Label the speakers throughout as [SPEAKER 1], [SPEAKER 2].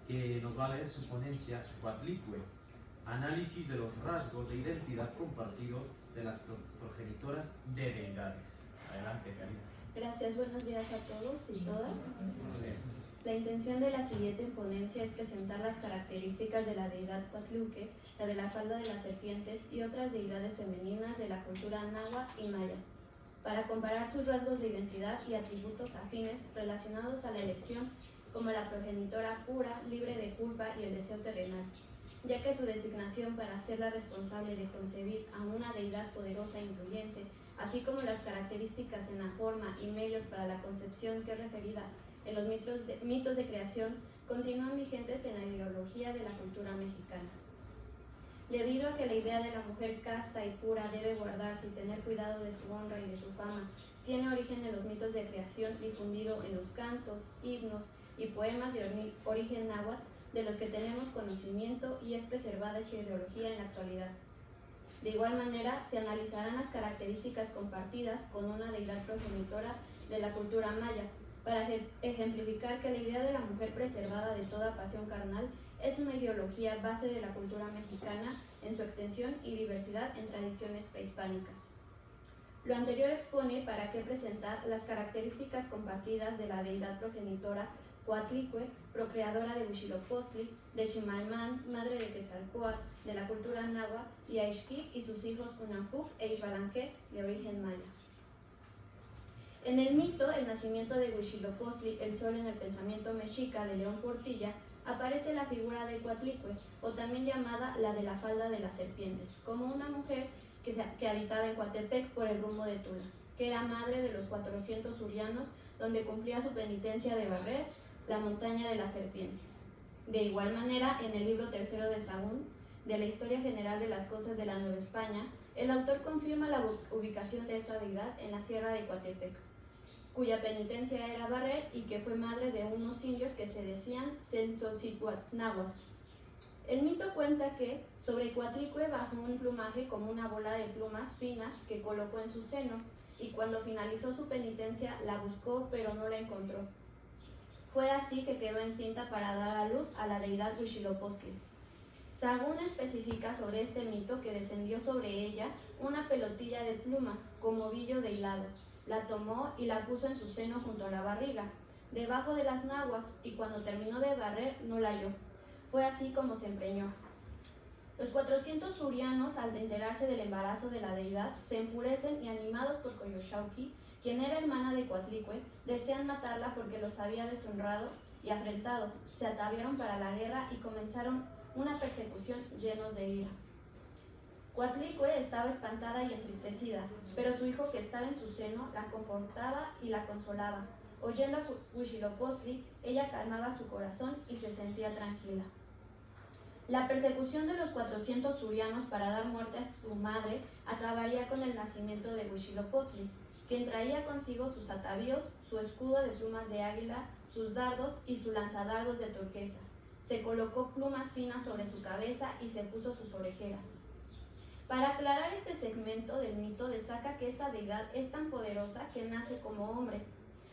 [SPEAKER 1] que nos va a leer su ponencia Coatlicue, análisis de los rasgos de identidad compartidos de las progenitoras de deidades. Adelante, Karina.
[SPEAKER 2] Gracias, buenos días a todos y todas. La intención de la siguiente ponencia es presentar las características de la deidad Coatlicue, la de la falda de las serpientes y otras deidades femeninas de la cultura náhuatl y maya, para comparar sus rasgos de identidad y atributos afines relacionados a la elección como la progenitora pura, libre de culpa y el deseo terrenal, ya que su designación para ser la responsable de concebir a una deidad poderosa e influyente, así como las características en la forma y medios para la concepción que es referida en los mitos de creación, continúan vigentes en la ideología de la cultura mexicana. Debido a que la idea de la mujer casta y pura debe guardarse y tener cuidado de su honra y de su fama, tiene origen en los mitos de creación difundido en los cantos, himnos y poemas de origen náhuatl, de los que tenemos conocimiento, y es preservada esta ideología en la actualidad. De igual manera, se analizarán las características compartidas con una deidad progenitora de la cultura maya, para ejemplificar que la idea de la mujer preservada de toda pasión carnal es una ideología base de la cultura mexicana en su extensión y diversidad en tradiciones prehispánicas. Lo anterior expone para qué presentar las características compartidas de la deidad progenitora Coatlicue, procreadora de Huitzilopochtli, de Ximalmán, madre de Quetzalcóatl, de la cultura náhuatl, y a Ixquic y sus hijos Unampuc e Ixbalanque, de origen maya. En el mito, el nacimiento de Huitzilopochtli, el sol en el pensamiento mexica de León Portilla, aparece la figura de Coatlicue, o también llamada la de la falda de las serpientes, como una mujer que habitaba en Coatepec por el rumbo de Tula, que era madre de los 400 urianos, donde cumplía su penitencia de barrer la montaña de la serpiente. De igual manera, en el libro tercero de Sahagún, de la Historia General de las Cosas de la Nueva España, el autor confirma la ubicación de esta deidad en la sierra de Coatepec, cuya penitencia era barrer y que fue madre de unos indios que se decían Censozihuatznáhuatl. El mito cuenta que sobre Coatlicue bajó un plumaje como una bola de plumas finas que colocó en su seno, y cuando finalizó su penitencia la buscó pero no la encontró. Fue así que quedó encinta para dar a luz a la deidad Huitzilopochtli. Sahagún especifica sobre este mito que descendió sobre ella una pelotilla de plumas, como ovillo de hilado. La tomó y la puso en su seno junto a la barriga, debajo de las naguas, y cuando terminó de barrer no la halló. Fue así como se empreñó. Los 400 urianos, al enterarse del embarazo de la deidad, se enfurecen y, animados por Coyolxauhqui, quien era hermana de Coatlicue, desean matarla porque los había deshonrado y afrentado. Se ataviaron para la guerra y comenzaron una persecución llenos de ira. Coatlicue estaba espantada y entristecida, pero su hijo que estaba en su seno la confortaba y la consolaba. Oyendo a Huitzilopochtli, ella calmaba su corazón y se sentía tranquila. La persecución de los 400 urianos para dar muerte a su madre acabaría con el nacimiento de Huitzilopochtli, quien traía consigo sus atavíos, su escudo de plumas de águila, sus dardos y su lanzadardos de turquesa. Se colocó plumas finas sobre su cabeza y se puso sus orejeras. Para aclarar este segmento del mito, destaca que esta deidad es tan poderosa que nace como hombre,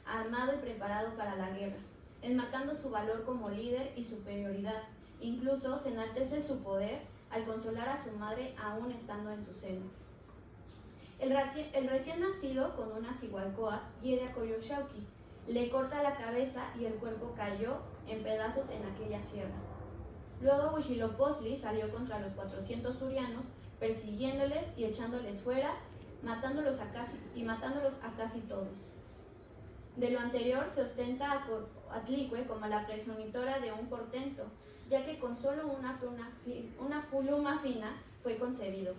[SPEAKER 2] armado y preparado para la guerra, enmarcando su valor como líder y superioridad. Incluso se enaltece su poder al consolar a su madre aún estando en su seno. El recién nacido, con una Cihualcoatl, hiere a Coyolxauhqui, le corta la cabeza y el cuerpo cayó en pedazos en aquella sierra. Luego Huitzilopochtli salió contra los 400 urianos, persiguiéndoles y echándoles fuera, matándolos a casi todos. De lo anterior se ostenta a Coatlicue como la progenitora de un portento, ya que con solo una pluma fina fue concebido.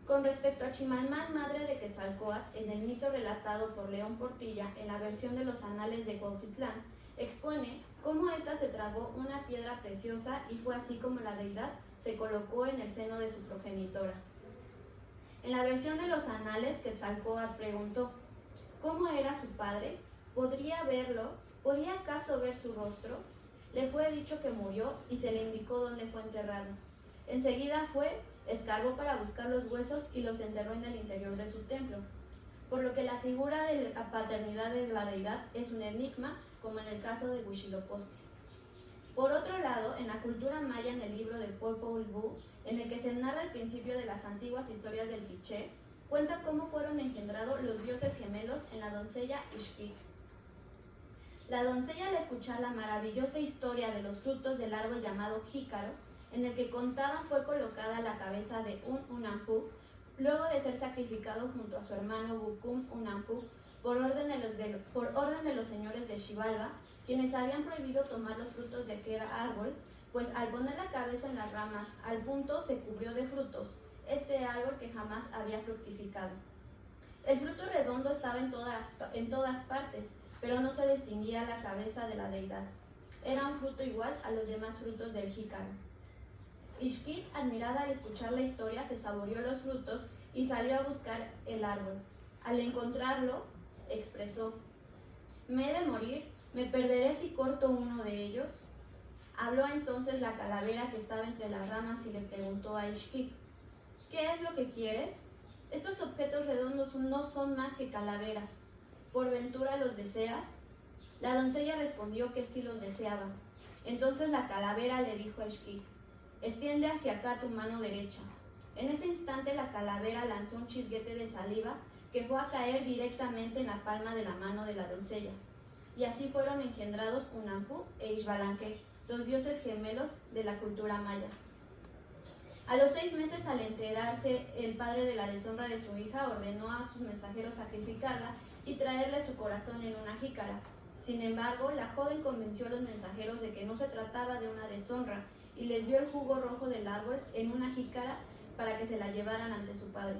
[SPEAKER 2] Con respecto a Ximalmán, madre de Quetzalcóatl, en el mito relatado por León Portilla en la versión de los Anales de Cuautitlán, expone cómo ésta se tragó una piedra preciosa y fue así como la deidad se colocó en el seno de su progenitora. En la versión de los Anales, Quetzalcóatl preguntó: ¿cómo era su padre? ¿Podría verlo? ¿Podía acaso ver su rostro? Le fue dicho que murió y se le indicó dónde fue enterrado. Enseguida fue, escarbó para buscar los huesos y los enterró en el interior de su templo, por lo que la figura de la paternidad de la deidad es un enigma, como en el caso de Huitzilopochtli. Por otro lado, en la cultura maya, en el libro de Popol Vuh, en el que se narra el principio de las antiguas historias del Quiché, cuenta cómo fueron engendrados los dioses gemelos en la doncella Ixquic. La doncella, al escuchar la maravillosa historia de los frutos del árbol llamado jícaro, en el que contaban fue colocada la cabeza de un Unampu, luego de ser sacrificado junto a su hermano Bukum Unampu, por orden de los señores de Xibalba, quienes habían prohibido tomar los frutos de aquel árbol, pues al poner la cabeza en las ramas, al punto se cubrió de frutos, este árbol que jamás había fructificado. El fruto redondo estaba en todas partes, pero no se distinguía la cabeza de la deidad. Era un fruto igual a los demás frutos del jícaro. Ixquic, admirada al escuchar la historia, se saboreó los frutos y salió a buscar el árbol. Al encontrarlo, expresó: «¿Me he de morir? ¿Me perderé si corto uno de ellos?». Habló entonces la calavera que estaba entre las ramas y le preguntó a Ixquic: «¿Qué es lo que quieres? Estos objetos redondos no son más que calaveras. ¿Por ventura los deseas?». La doncella respondió que sí los deseaba. Entonces la calavera le dijo a Ixquic: «Extiende hacia acá tu mano derecha». En ese instante la calavera lanzó un chisguete de saliva que fue a caer directamente en la palma de la mano de la doncella. Y así fueron engendrados Unampu e Ixbalanque, los dioses gemelos de la cultura maya. A los 6 meses, al enterarse el padre de la deshonra de su hija, ordenó a sus mensajeros sacrificarla y traerle su corazón en una jícara. Sin embargo, la joven convenció a los mensajeros de que no se trataba de una deshonra y les dio el jugo rojo del árbol en una jícara para que se la llevaran ante su padre.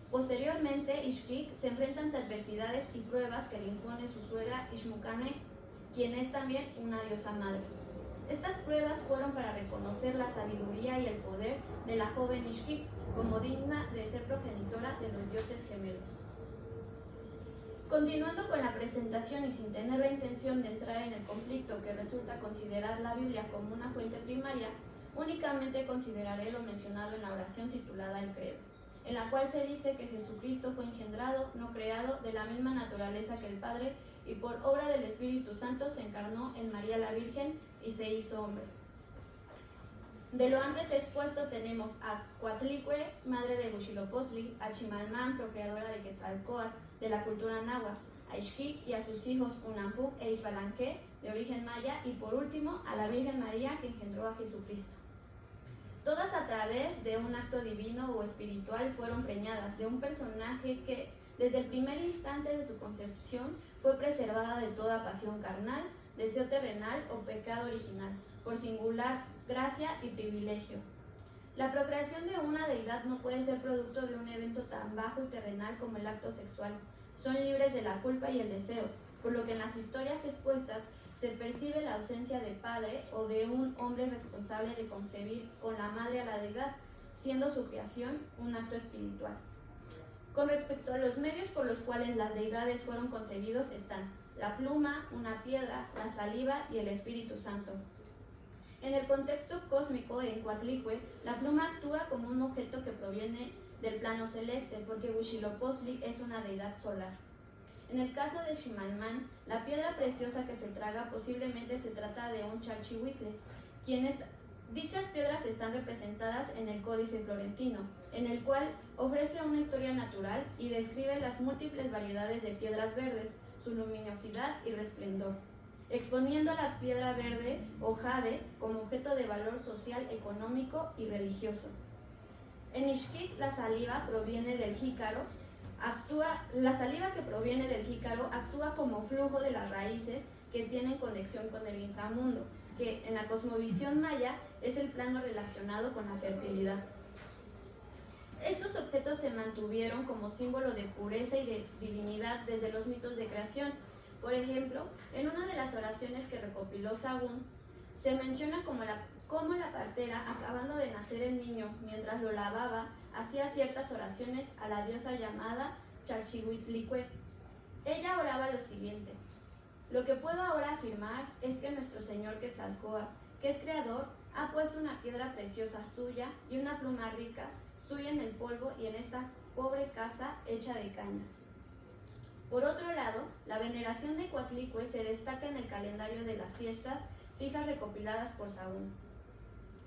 [SPEAKER 2] Posteriormente, Ixquic se enfrenta ante adversidades y pruebas que le impone su suegra Ixmucane, quien es también una diosa madre. Estas pruebas fueron para reconocer la sabiduría y el poder de la joven Ixquic como digna de ser progenitora de los dioses gemelos. Continuando con la presentación y sin tener la intención de entrar en el conflicto que resulta considerar la Biblia como una fuente primaria, únicamente consideraré lo mencionado en la oración titulada El Credo, en la cual se dice que Jesucristo fue engendrado, no creado, de la misma naturaleza que el Padre, y por obra del Espíritu Santo se encarnó en María la Virgen y se hizo hombre. De lo antes expuesto tenemos a Coatlicue, madre de Huitzilopochtli, a Chimalmán, procreadora de Quetzalcóatl, de la cultura náhuatl, a Ixquic y a sus hijos Unampu e Ixbalanque, de origen maya, y por último a la Virgen María, que engendró a Jesucristo. Todas a través de un acto divino o espiritual fueron preñadas de un personaje que, desde el primer instante de su concepción, fue preservada de toda pasión carnal, deseo terrenal o pecado original, por singular gracia y privilegio. La procreación de una deidad no puede ser producto de un evento tan bajo y terrenal como el acto sexual. Son libres de la culpa y el deseo, por lo que en las historias expuestas se percibe la ausencia de padre o de un hombre responsable de concebir con la madre a la deidad, siendo su creación un acto espiritual. Con respecto a los medios por los cuales las deidades fueron concebidos están la pluma, una piedra, la saliva y el Espíritu Santo. En el contexto cósmico en Coatlicue, la pluma actúa como un objeto que proviene del plano celeste, porque Huitzilopochtli es una deidad solar. En el caso de Chimalmán, la piedra preciosa que se traga posiblemente se trata de un chalchihuitle, dichas piedras están representadas en el Códice Florentino, en el cual ofrece una historia natural y describe las múltiples variedades de piedras verdes, su luminosidad y resplendor, exponiendo la piedra verde o jade como objeto de valor social, económico y religioso. En Ixquic, la saliva que proviene del jícaro actúa como flujo de las raíces que tienen conexión con el inframundo, que en la cosmovisión maya es el plano relacionado con la fertilidad. Estos objetos se mantuvieron como símbolo de pureza y de divinidad desde los mitos de creación. Por ejemplo, en una de las oraciones que recopiló Sahagún, se menciona cómo la partera, acabando de nacer el niño, mientras lo lavaba, hacía ciertas oraciones a la diosa llamada Chalchihuitlicue. Ella oraba lo siguiente: lo que puedo ahora afirmar es que nuestro señor Quetzalcóatl, que es creador, ha puesto una piedra preciosa suya y una pluma rica suya en el polvo y en esta pobre casa hecha de cañas. Por otro lado, la veneración de Coatlicue se destaca en el calendario de las fiestas fijas recopiladas por Sahún,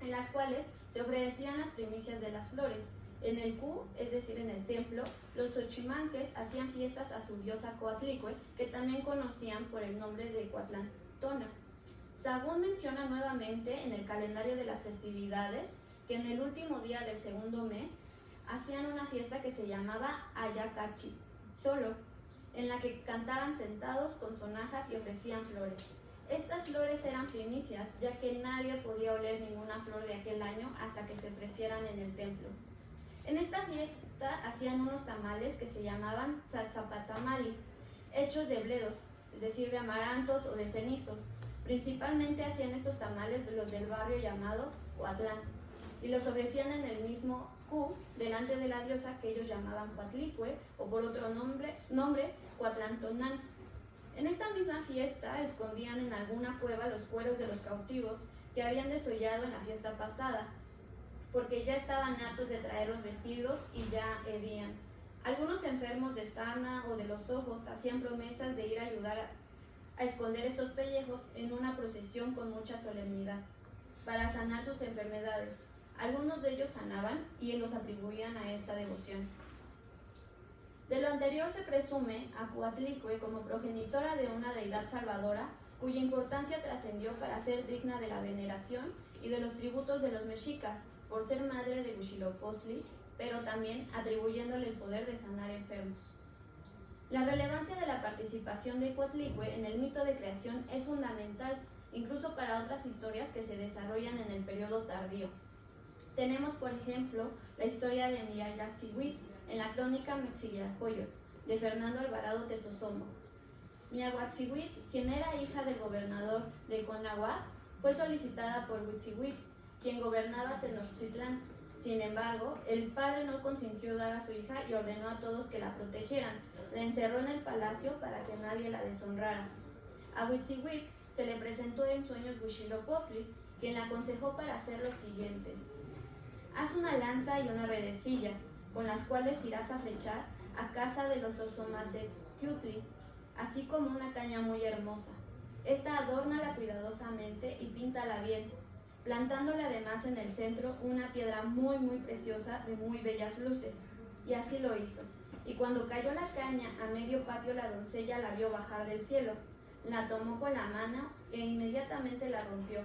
[SPEAKER 2] en las cuales se ofrecían las primicias de las flores. En el Cu, es decir, en el templo, los xochimanques hacían fiestas a su diosa Coatlicue, que también conocían por el nombre de Coatlantona. Sahún menciona nuevamente en el calendario de las festividades que en el último día del segundo mes hacían una fiesta que se llamaba Ayacachi, solo, en la que cantaban sentados con sonajas y ofrecían flores. Estas flores eran primicias, ya que nadie podía oler ninguna flor de aquel año hasta que se ofrecieran en el templo. En esta fiesta hacían unos tamales que se llamaban tzatzapatamali, hechos de bledos, es decir, de amarantos o de cenizos. Principalmente hacían estos tamales los del barrio llamado Coatlán, y los ofrecían en el mismo Cu, delante de la diosa que ellos llamaban Coatlicue, o por otro nombre Coatlantonán. En esta misma fiesta escondían en alguna cueva los cueros de los cautivos que habían desollado en la fiesta pasada, porque ya estaban hartos de traer los vestidos y ya hedían. Algunos enfermos de sarna o de los ojos hacían promesas de ir a ayudar a esconder estos pellejos en una procesión con mucha solemnidad, para sanar sus enfermedades. Algunos de ellos sanaban y los atribuían a esta devoción. De lo anterior se presume a Coatlicue como progenitora de una deidad salvadora, cuya importancia trascendió para ser digna de la veneración y de los tributos de los mexicas, por ser madre de Huitzilopochtli, pero también atribuyéndole el poder de sanar enfermos. La relevancia de la participación de Coatlicue en el mito de creación es fundamental, incluso para otras historias que se desarrollan en el periodo tardío. Tenemos, por ejemplo, la historia de Miahuatzcuitl en la crónica Mexillacoyotl, de Fernando Alvarado Tesosomo. Miahuatzcuitl, quien era hija del gobernador de Conahuac, fue solicitada por Huitzihuitl, quien gobernaba Tenochtitlán. Sin embargo, el padre no consintió dar a su hija y ordenó a todos que la protegieran. La encerró en el palacio para que nadie la deshonrara. A Huitzihuitl se le presentó en sueños Huitzilopochtli, quien la aconsejó para hacer lo siguiente: haz una lanza y una redecilla, con las cuales irás a flechar a casa de los Ozomatecuhtli, así como una caña muy hermosa. Esta adórnala cuidadosamente y píntala bien, plantándole además en el centro una piedra muy preciosa de muy bellas luces. Y así lo hizo. Y cuando cayó la caña a medio patio, la doncella la vio bajar del cielo, la tomó con la mano e inmediatamente la rompió.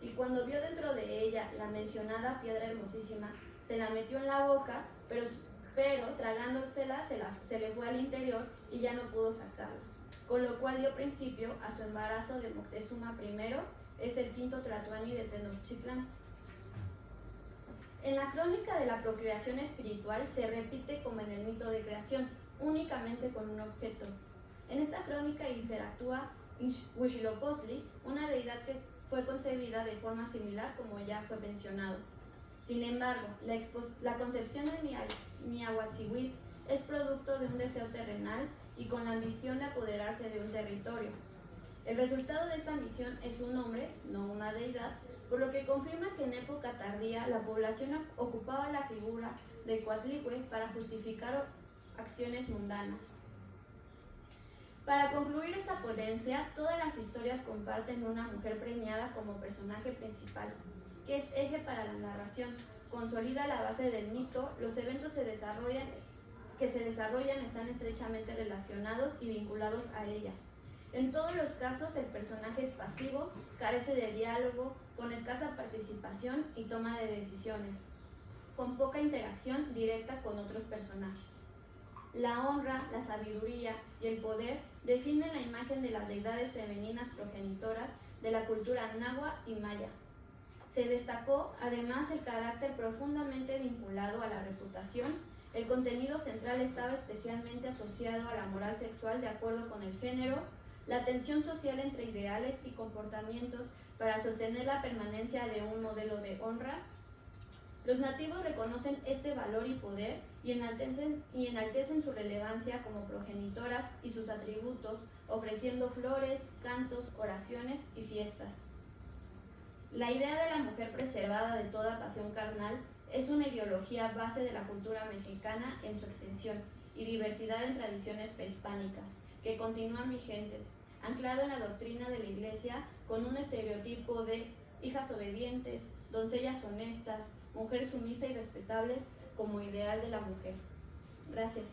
[SPEAKER 2] Y cuando vio dentro de ella la mencionada piedra hermosísima, se la metió en la boca, pero tragándosela se le fue al interior y ya no pudo sacarla, con lo cual dio principio a su embarazo de Moctezuma I, es el quinto Tlatoani de Tenochtitlán. En la crónica de la procreación espiritual se repite como en el mito de creación, únicamente con un objeto. En esta crónica interactúa Huitzilopochtli, una deidad que fue concebida de forma similar como ya fue mencionado. Sin embargo, la concepción de Miahuatzcuitl es producto de un deseo terrenal y con la ambición de apoderarse de un territorio. El resultado de esta ambición es un hombre, no una deidad, por lo que confirma que en época tardía la población ocupaba la figura de Coatlicue para justificar acciones mundanas. Para concluir esta ponencia, todas las historias comparten una mujer premiada como personaje principal, que es eje para la narración, consolida la base del mito, los eventos que se desarrollan están estrechamente relacionados y vinculados a ella. En todos los casos, el personaje es pasivo, carece de diálogo, con escasa participación y toma de decisiones, con poca interacción directa con otros personajes. La honra, la sabiduría y el poder definen la imagen de las deidades femeninas progenitoras de la cultura náhuatl y maya. Se destacó además el carácter profundamente vinculado a la reputación. El contenido central estaba especialmente asociado a la moral sexual de acuerdo con el género, la tensión social entre ideales y comportamientos para sostener la permanencia de un modelo de honra. Los nativos reconocen este valor y poder y enaltecen su relevancia como progenitoras y sus atributos, ofreciendo flores, cantos, oraciones y fiestas. La idea de la mujer preservada de toda pasión carnal es una ideología base de la cultura mexicana en su extensión y diversidad en tradiciones prehispánicas, que continúan vigentes. anclado en la doctrina de la Iglesia con un estereotipo de hijas obedientes, doncellas honestas, mujer sumisa y respetables como ideal de la mujer. Gracias.